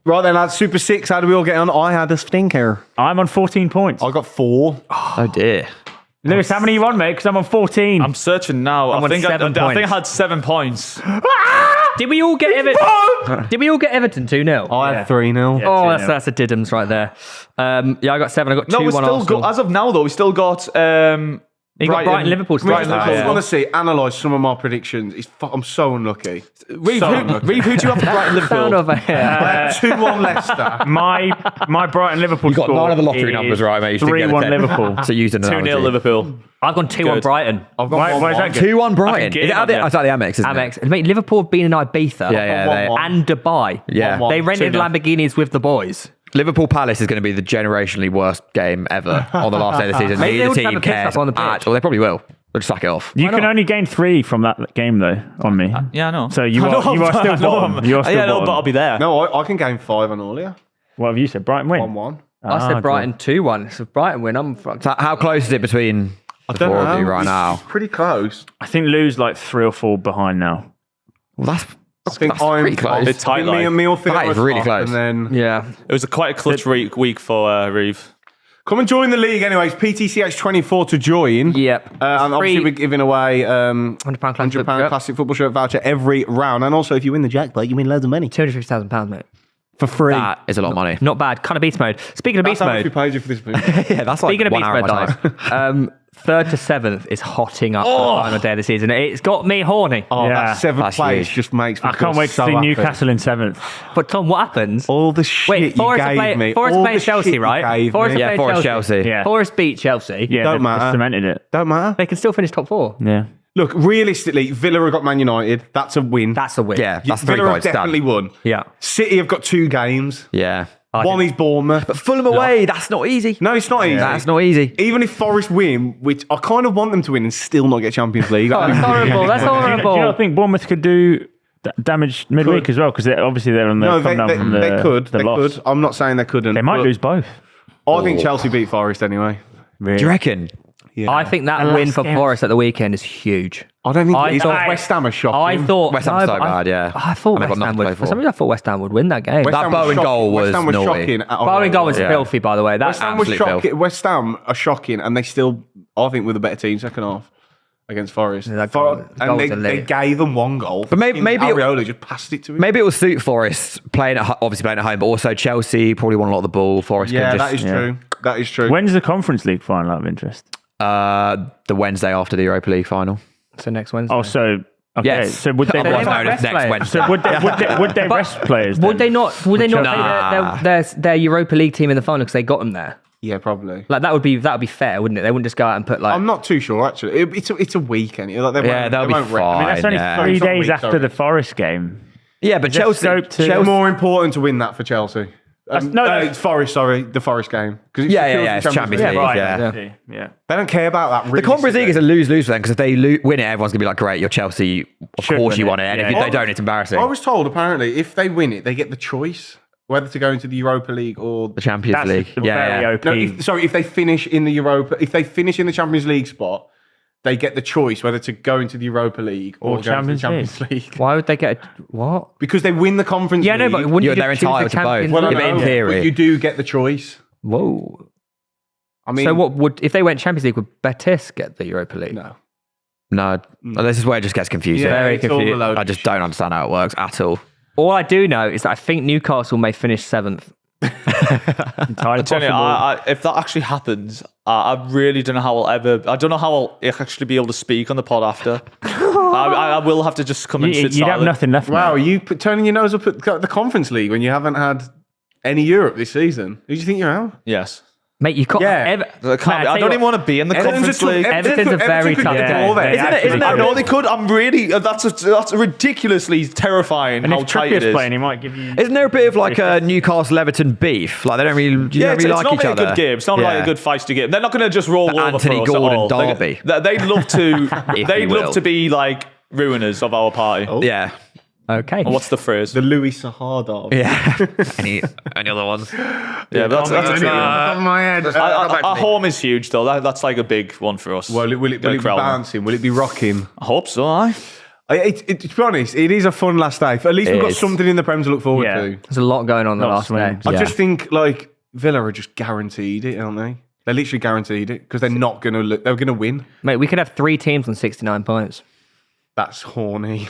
Right then, lads, Super 6, how do we all get on? I had a stinker. I'm on 14 points. I got 4. Oh dear. Lewis, how many you on, mate? Because I'm on 14. I'm searching now. I'm I on think 7 I points. had 7 points. Did we all get Everton? Did we all get Everton 2-0? I had 3-0. Yeah. Oh, 2-0. that's a diddums right there. Yeah, I got 7. I got 2-1 No, we still Arsenal. got, as of now though, we still got You got Brighton, Liverpool. I still. just want to see, analyse some of my predictions. I'm so unlucky. Reeve, So who unlucky. do you have for Brighton Sound Liverpool? of a I had 2-1 Leicester. My Brighton Liverpool got score none of the lottery is numbers right, mate. You should get 3-1 the Liverpool. So use an 2-0 Liverpool. I've gone 2-1 Good. Brighton. I've got Why is that good? 2-1 I Brighton. can get Is it in at on the, that. it's at the Amex, isn't it? Amex. Mate, Liverpool have been in Ibiza Yeah. and Dubai. Yeah. 1-1. They rented 2-0. Lamborghinis with the boys. Liverpool Palace is going to be the generationally worst game ever on the last day of the season. Maybe Neither they'll just have team a piss cares up on the pitch. at all. They probably will. They'll just suck it off. You can only gain 3 from that game, though, on me. Yeah, I know. So you I know, are still I know. bottom. You are still Yeah, no, bottom. but I'll be there. No, I can gain 5 on all, yeah. What have you said? Brighton win? 1-1. I said Brighton 2-1. So if Brighton win, I'm fucked. So how close is it between the Don't four know. of you right It's now? pretty close. I think Lou's like 3 or 4 behind now. Well, that's I think that's I'm pretty close. It's tight, Me like. and me will figure That out is what's really up, close. And then Yeah. It was quite a clutch week for Reeve. come and join the league, anyways. PTCH24 to join. Yep. And obviously, we're giving away £100 £100 classic football shirt voucher every round. And also, if you win the jackpot, you win loads of money £250,000, mate. for free. That is a lot of money. Not bad. Kind of beast mode. Speaking of That's beast how much we mode. paid you for this movie. Yeah, that's like Speaking of 1 beast hour mode, of my time. guys. 3rd to 7th is hotting up for the final day of the season. It's got me horny. Oh, Yeah. that 7th That's place huge. just makes me I can't feel wait to so see happy. Newcastle in 7th. But Tom, what happens? All the shit Wait, you Forest are gave playing- me. Forest all playing the Chelsea, shit you right? gave Forest me. are Yeah, playing Forest Chelsea. Yeah. Forest beat Chelsea. Yeah, Don't they've matter. cemented it. Don't matter. They can still finish top 4. Yeah. Look, realistically, Villa have got Man United. That's a win. That's a win. Yeah, that's 3 Villa have points done. definitely won. Yeah. City have got 2 games. Yeah. One is Bournemouth. But Fulham away, that's not easy. No, it's not easy. That's not easy. Even if Forest win, which I kind of want them to win and still not get Champions League. Oh, that's horrible. That's Do you horrible. not think Bournemouth could do damage midweek as well? Because obviously they're on the No, come down from the they could. the They loss. could. I'm not saying they couldn't. They might but lose both. I think Chelsea beat Forest anyway. Really? Do you reckon? Yeah. I think that And win last for game- Forest at the weekend is huge. I don't think I it is. thought- West Ham are shocking. I thought West Ham's so but bad, yeah. I thought And they've West got Ham nothing to would. play For for. some reason, I thought West Ham would win that game. West That Ham Bowen shocking. goal was West Ham was naughty. shocking. Bowen goal was Yeah. filthy, by the way. That's West Ham was absolute shocking. West Ham are shocking, and they still, I think, were the better team second half against Forest. that goal And was they elite. gave them 1 goal. But maybe it- Areola just passed it to him. Maybe it will suit Forest obviously playing at home, but also Chelsea probably want a lot of the ball. Forest Yeah, can that just is true. That is true. When's the Conference League final out of interest? the Wednesday after the Europa League final. So next Wednesday. Oh, so okay. Yes. So would they Otherwise might known as rest next players. Wednesday. So would they rest players? Would then? they not? Would they not Nah. play their Europa League team in the final because they got them there? Yeah, probably. Like that would be fair, wouldn't it? They wouldn't just go out and put like. I'm not too sure actually. It's a weekend. Like, they Yeah, won't- that'll they be won't rest. fine. I mean, that's only Yeah. 3 It's not days week, after sorry. the Forest game. Yeah, but Is there Chelsea. scope to- It's more important to win that for Chelsea. No, it's Forest. Sorry, the Forest game. Because Yeah, it's Champions League. Right. Yeah. I see, yeah. They don't care about that. The Conference League is a lose-lose for them because if they win it, everyone's gonna be like, "Great, you're Chelsea. Of Should course win you it. want it." And Yeah. if they don't, it's embarrassing. I was told apparently if they win it, they get the choice whether to go into the Europa League or The Champions That's League. the Yeah, very yeah. OP. no. If they finish in the if they finish in the Champions League spot, they get the choice whether to go into the Europa League or, Or go into the Champions Champions League. Why would they get what? Because they win the Conference Yeah, League. no, but wouldn't you They're just choose the entitled to both. Champions well, I League? Yeah, but in know, theory. but you do get the choice. Whoa. I mean, So what would if they went Champions League? Would Betis get the Europa League? No. No, this is where it just gets confusing. Yeah, Very it's all confused. a load I of just shit. don't understand how it works at all. All I do know is that I think Newcastle may finish 7th. Entirely I tell you, possible. if that actually happens, I really don't know how I'll ever. I don't know how I'll actually be able to speak on the pod after. I will have to just come and sit You'd have silent. nothing left. Wow, mate. are you turning your nose up at the Conference League when you haven't had any Europe this season? Who do you think you're out? Yes. Mate, you can't. Yeah. I don't even want to be in the Conference League. Everton's a very tough Yeah, game. they Isn't it- actually isn't it- I could. know they could. I'm really. That's ridiculously terrifying. And how if tight it Trippier's is. playing, he might give you. Isn't there a bit of like a Newcastle Everton beef? Like they don't really, Yeah, don't really it's like not each really other. a good game. It's not like Yeah. a good feisty game. They're not going to just roll The over Anthony for us at Gordon all. derby. They'd love to. If they'd you love will. to be like ruiners of our party. Yeah, Okay. Or what's the phrase? The Louis Sahar derby. yeah. any other ones? Yeah, that's a tricky one. Top of my head. Our home is huge, though. That's like a big one for us. Will it be Crowd. bouncing? Will it be rocking? I hope so. Aye. To be honest, it is a fun last day. At least we've got is. something in the Prem to look forward Yeah. to. There's a lot going on the last Lots of day. wins. I Yeah. just think like Villa are just guaranteed it, aren't they? They're literally guaranteed it because they're not going to. They're going to win. Mate, we could have 3 teams on 69 points. That's horny.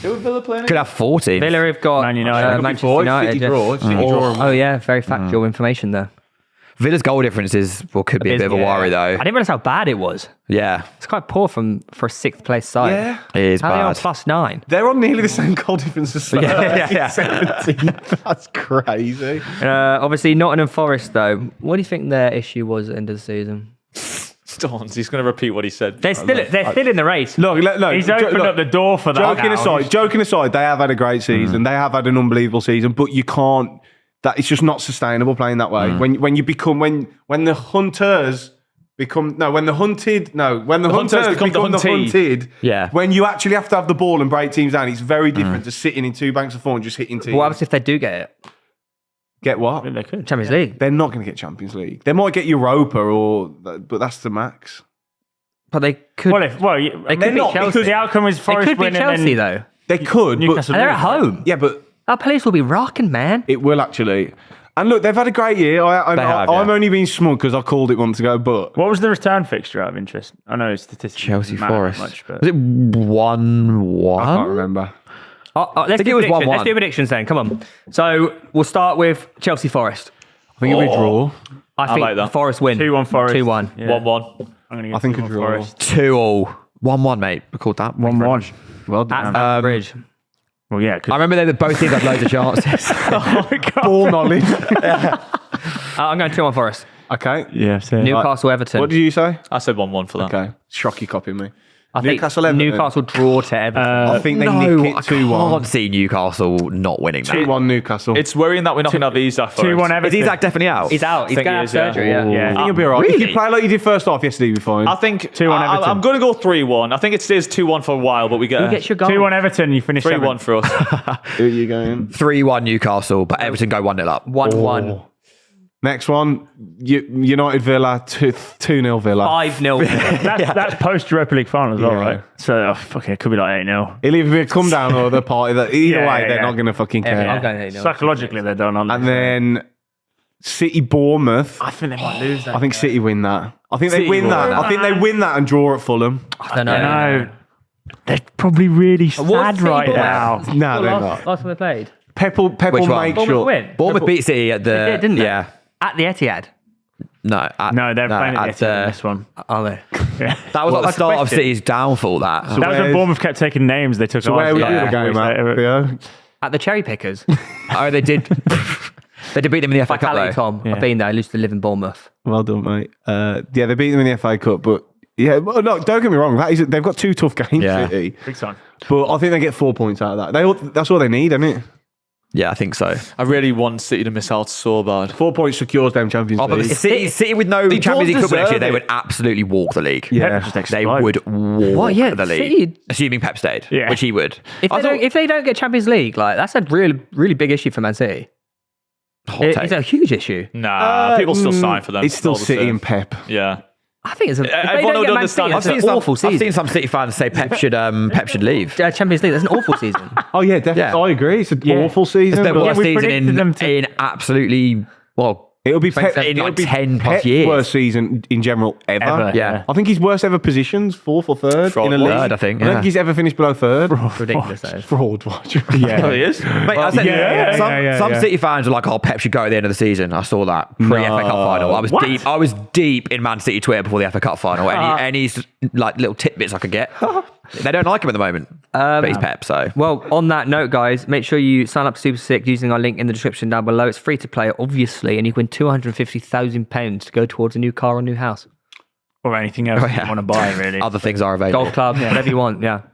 Who are Villa playing? Could have 40. Villa have got Man United. Manchester Before, United. City yeah. draw. City draw. Oh yeah, very factual information there. Villa's goal difference could be a bit of a worry though. I didn't realize how bad it was. Yeah, It's quite poor for a 6th place side. Yeah. it is How are they on bad. +9? They're on nearly the same goal difference as Spurs. Yeah. 17th. That's crazy. Obviously, Nottingham Forest though. What do you think their issue was at the end of the season? Stones. He's going to repeat what he said. They're still in the race. Look, He's opened up the door for that. Joking aside, they have had a great season. They have had an unbelievable season, but you can't. That it's just not sustainable playing that way. When you become when the hunters become when the hunted when the hunters become the hunted. Yeah. When you actually have to have the ball and break teams down, it's very different to sitting in 2 banks of 4 and just hitting teams. What happens if they do get it? Get what? They could. Champions League. They're not going to get Champions League. They might get Europa, but that's the max. But they could. Well, they could they're beat not, Chelsea. because the outcome is They Forest could beat winning. Chelsea though. They could, Newcastle And they're lose. at home. but yeah, but That place will be rocking, man. it will actually. And look, they've had a great year. I'm only being smug because I called it months ago, but What was the return fixture out of interest? I know statistics. Chelsea doesn't matter Forest. much, but Was it 1-1? I can't remember. Let's think do it was predictions. 1-1. Let's do predictions then. Come on. So we'll start with Chelsea Forest. I think it'll be draw. I think like that. Forest win. 2-1 Forest. 2-1. Yeah. 1-1. I'm going to I think a 2-1 draw. Forest. 2-all. 1-1, mate. We called that. 1-1. Well At done. Stamford Bridge. Well, yeah. I remember they both teams had loads of chances. Oh my God. Ball knowledge. I'm going 2-1 Forest. Okay. Yeah, so Newcastle Everton. What did you say? I said 1-1 for that. Okay. Shock you copying me. I think Newcastle Everton. Newcastle draw to Everton. I think they no, nick I it 2-1. can't see Newcastle not winning that. 2-1 Newcastle. It's worrying that we're not going to have Isak for 2-1 it. Everton. Is Isak definitely out? He's out. He's think going he to have is, yeah. surgery. Yeah. Yeah. I think you'll be all right. If Really? you play like you did first half yesterday, you'll be fine. I think 2-1 Everton. I'm going to go 3-1. I think it stays 2-1 for a while, but we get Who gets your goal? 2-1 Everton, you finish 3-1 for us. Who are you going? 3-1 Newcastle, but Everton go 1-0 up. 1-1. Next one, United Villa, 2-0 Villa. 5-0. That's post Europa League final as well, Yeah. right? So, okay, it could be like 8-0. It'll either be a come down or the party. That either Yeah, way, they're yeah. not going to fucking care. I'm going 8-0. Psychologically, they're done, aren't they? And then City Bournemouth. I think they might lose that. I think City win that. I think City they win will that. win I think they win that and draw at Fulham. I don't know. I know. They're probably really What's sad City right Bournemouth? now. No, they're Last not. time they played. Pep will Which one? make Bournemouth sure. win. Bournemouth beat City at the... They did, didn't they? Yeah. At the Etihad. No, No, they're playing at the end of this one. Are they? that was like the that's a start of question. City's downfall, that. That was when where's- Bournemouth kept taking names. They took So where were you Yeah. going, Matt? Theo? At the Cherry Pickers. Oh, they did... they did beat them in the FA Cup, Vitality, though. Tom. Yeah. I've been there. I used to live in Bournemouth. Well done, mate. Yeah, they beat them in the FA Cup, but yeah, well, no, don't get me wrong. They've got 2 tough games, Yeah. City. Big time. But I think they get 4 points out of that. That's all they need, isn't it? Yeah, I think so. I really want City to miss out so bad. 4 points secures them Champions Oh, but League. City with no They Champions League don't football next year, deserve they it. would absolutely walk the league. Yeah. Just They explode. would walk What? Yeah, the league. City- Assuming Pep stayed, Yeah. which he would. If they don't get Champions League, like that's a really, really big issue for Man City. Hot take. It's a huge issue. Nah, people still sign for them. It's still all the City same. and Pep. Yeah. I think it's a. If they everyone don't would get Man understand City, it's it's an awful I've season. seen some City fans say Pep should leave. Champions League, that's an awful season. Oh yeah, definitely. Yeah. I agree. It's an Yeah. awful It's season. their but worst we season predicted them to- in absolutely, well, It'll be Pep in it'll like be 10 plus Pep's years. worst season in general ever. Ever, yeah. I think his worst ever positions, 4th or 3rd in a league. Third, I think, I don't yeah. think he's ever finished below 3rd. Ridiculous, though. Fraud watch. Yeah. Oh, he is? Mate, I said, yeah, some yeah. City fans are like, "Oh, Pep should go at the end of the season." I saw that pre-FA Cup final. I was What? deep. I was deep in Man City Twitter before the FA Cup final. Any like little tidbits I could get. They don't like him at the moment, but he's Pep. So Well, on that note, guys, make sure you sign up to Super Sick using our link in the description down below. It's free to play, obviously, and you can win £250,000 to go towards a new car or new house. Or anything else Oh, yeah. you want to buy, really. other things are available. Golf club, whatever you want, yeah.